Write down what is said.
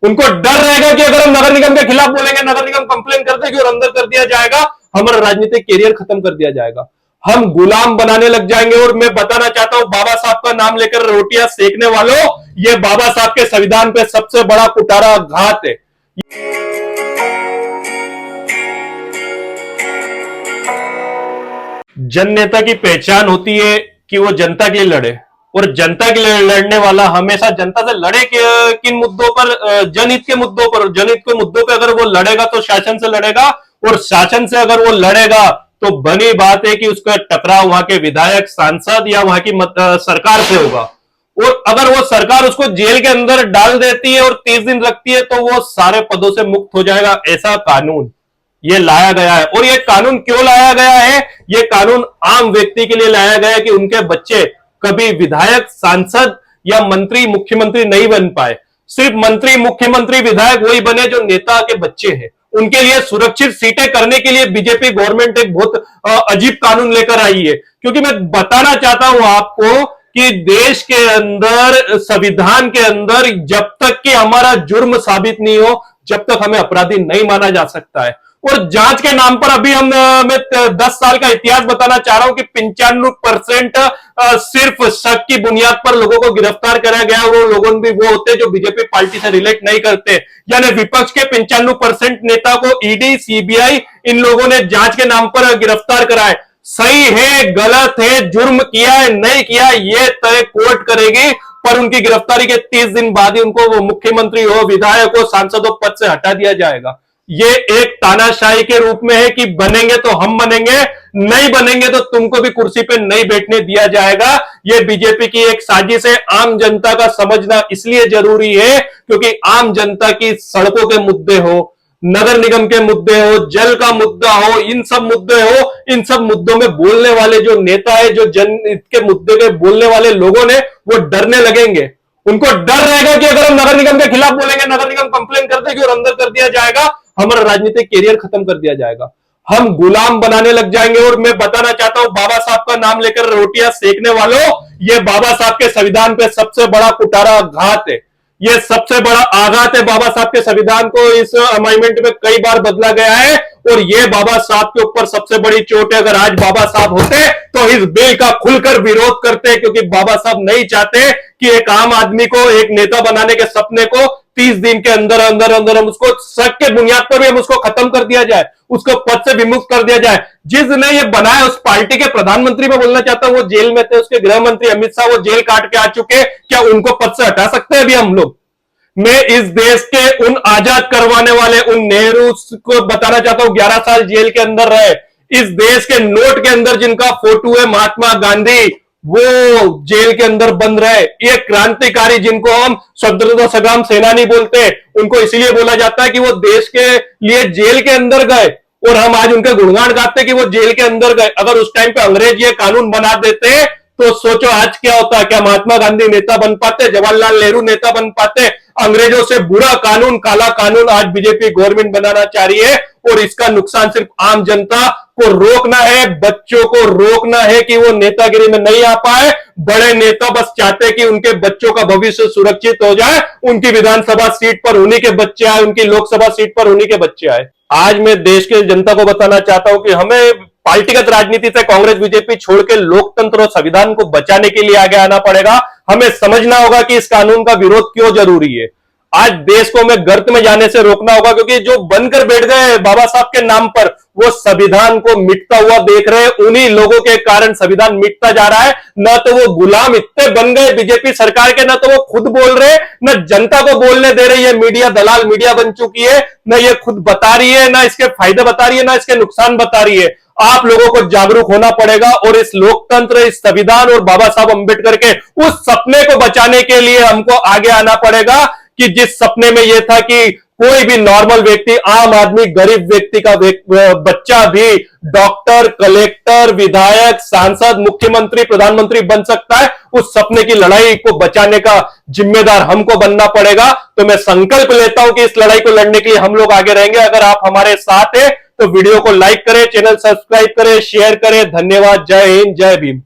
उनको डर रहेगा कि अगर हम नगर निगम के खिलाफ बोलेंगे, नगर निगम कंप्लेन कर देगी और अंदर कर दिया जाएगा, हमारा राजनीतिक कैरियर खत्म कर दिया जाएगा, हम गुलाम बनाने लग जाएंगे। और मैं बताना चाहता हूं, बाबा साहब का नाम लेकर रोटियां सेकने वालों, ये बाबा साहब के संविधान पे सबसे बड़ा कुटारा घात है। जन नेता की पहचान होती है कि वो जनता के लिए लड़े, और जनता के लिए लड़ने वाला हमेशा जनता से लड़े किन मुद्दों पर? जनहित के मुद्दों पर। जनहित के मुद्दों पर अगर वो लड़ेगा तो शासन से लड़ेगा, और शासन से अगर वो लड़ेगा तो बनी बात है कि उसका टकराव वहां के विधायक, सांसद या वहां की सरकार से होगा। और अगर वो सरकार उसको जेल के अंदर डाल देती है और 30 दिन रखती है तो वो सारे पदों से मुक्त हो जाएगा। ऐसा कानून ये लाया गया है। और ये कानून क्यों लाया गया है? ये कानून आम व्यक्ति के लिए लाया गया है कि उनके बच्चे कभी विधायक, सांसद या मंत्री, मुख्यमंत्री नहीं बन पाए। सिर्फ मंत्री, मुख्यमंत्री, विधायक वही बने जो नेता के बच्चे हैं। उनके लिए सुरक्षित सीटें करने के लिए बीजेपी गवर्नमेंट एक बहुत अजीब कानून लेकर आई है। क्योंकि मैं बताना चाहता हूं आपको कि देश के अंदर, संविधान के अंदर, जब तक कि हमारा जुर्म साबित नहीं हो, जब तक हमें अपराधी नहीं माना जा सकता है। और जांच के नाम पर अभी मैं 10 साल का इतिहास बताना चाह रहा हूं कि 95% सिर्फ शक की बुनियाद पर लोगों को गिरफ्तार कराया गया। वो लोगों भी वो होते जो बीजेपी पार्टी से रिलेट नहीं करते, यानी विपक्ष के 95% नेता को ईडी, सीबीआई इन लोगों ने जांच के नाम पर गिरफ्तार कराए। सही है, गलत है, जुर्म किया है, नहीं किया, ये तय कोर्ट करेगी। पर उनकी गिरफ्तारी के 30 दिन बाद ही उनको वो मुख्यमंत्री हो, विधायक हो, सांसद हो, पद से हटा दिया जाएगा। ये एक तानाशाही के रूप में है कि बनेंगे तो हम बनेंगे, नहीं बनेंगे तो तुमको भी कुर्सी पे नहीं बैठने दिया जाएगा। ये बीजेपी की एक साजिश है। आम जनता का समझना इसलिए जरूरी है क्योंकि आम जनता की सड़कों के मुद्दे हो, नगर निगम के मुद्दे हो, जल का मुद्दा हो, इन सब मुद्दे हो, इन सब मुद्दों में बोलने वाले जो नेता है, जो जनहित के मुद्दे के बोलने वाले लोगों ने, वो डरने लगेंगे। उनको डर रहेगा कि अगर हम नगर निगम के खिलाफ बोलेंगे, नगर निगम कंप्लेन कर देगी और अंदर कर दिया जाएगा, हमारा राजनीतिक कैरियर खत्म कर दिया जाएगा, हम गुलाम बनाने लग जाएंगे। और मैं बताना चाहता हूं, बाबा साहब का नाम लेकर रोटियां सेकने वालों, ये बाबा साहब के संविधान पे सबसे बड़ा कुटारा घात है। ये सबसे बड़ा आघात है। बाबा साहब के संविधान को इस अमेंडमेंट में कई बार बदला गया है और ये बाबा साहब के ऊपर सबसे बड़ी चोट है। अगर आज बाबा साहब होते तो इस बिल का खुलकर विरोध करते, क्योंकि बाबा साहब नहीं चाहते कि एक आम आदमी को एक नेता बनाने के सपने को 30 दिन के अंदर अंदर अंदर हम उसको शक के बुनियाद पर भी हम उसको खत्म कर दिया जाए, उसको पद से विमुक्त कर दिया जाए। जिसने ये बनाया उस पार्टी के प्रधानमंत्री में बोलना चाहता हूं, वो जेल में थे, उसके गृह मंत्री अमित शाह वो जेल काट के आ चुके, क्या उनको पद से हटा सकते हैं अभी हम लोग? मैं इस देश के उन आजाद करवाने वाले उन नेहरू को बताना चाहता हूं, 11 साल जेल के अंदर रहे। इस देश के नोट के अंदर जिनका फोटो है महात्मा गांधी, वो जेल के अंदर बंद रहे। ये क्रांतिकारी जिनको हम स्वतंत्रता संग्राम सेनानी बोलते हैं, उनको इसलिए बोला जाता है कि वो देश के लिए जेल के अंदर गए, और हम आज उनके गुणगान गाते कि वो जेल के अंदर गए। अगर उस टाइम पे अंग्रेज ये कानून बना देते तो सोचो आज क्या होता। क्या महात्मा गांधी नेता बन पाते? जवाहरलाल नेहरू नेता बन पाते? अंग्रेजों से बुरा कानून, काला कानून आज बीजेपी गवर्नमेंट बनाना चाह रही है, और इसका नुकसान सिर्फ आम जनता को रोकना है, बच्चों को रोकना है कि वो नेतागिरी में नहीं आ पाए। बड़े नेता बस चाहते हैं कि उनके बच्चों का भविष्य सुरक्षित हो जाए, उनकी विधानसभा सीट पर उन्हीं के बच्चे आए, उनकी लोकसभा सीट पर उन्हीं के बच्चे आए। आज मैं देश के जनता को बताना चाहता हूं कि हमें पार्टीगत राजनीति से कांग्रेस बीजेपी छोड़ के लोकतंत्र और संविधान को बचाने के लिए आगे आना पड़ेगा। हमें समझना होगा कि इस कानून का विरोध क्यों जरूरी है। आज देश को हमें गर्त में जाने से रोकना होगा, क्योंकि जो बनकर बैठ गए बाबा साहब के नाम पर, वो संविधान को मिटता हुआ देख रहे हैं। उन्हीं लोगों के कारण संविधान मिटता जा रहा है। न तो वो गुलाम इतने बन गए बीजेपी सरकार के, न तो वो खुद बोल रहे, न जनता को बोलने दे रही है। मीडिया दलाल मीडिया बन चुकी है, न ये खुद बता रही है, न इसके फायदे बता रही है, न इसके नुकसान बता रही है। आप लोगों को जागरूक होना पड़ेगा और इस लोकतंत्र, इस संविधान और बाबा साहब अंबेडकर के उस सपने को बचाने के लिए हमको आगे आना पड़ेगा कि जिस सपने में यह था कि कोई भी नॉर्मल व्यक्ति, आम आदमी, गरीब व्यक्ति का बच्चा भी डॉक्टर, कलेक्टर, विधायक, सांसद, मुख्यमंत्री, प्रधानमंत्री बन सकता है। उस सपने की लड़ाई को बचाने का जिम्मेदार हमको बनना पड़ेगा। तो मैं संकल्प लेता हूं कि इस लड़ाई को लड़ने के लिए हम लोग आगे रहेंगे। अगर आप हमारे साथ हैं तो वीडियो को लाइक करें, चैनल सब्सक्राइब करें, शेयर करें। धन्यवाद। जय हिंद, जय भीम।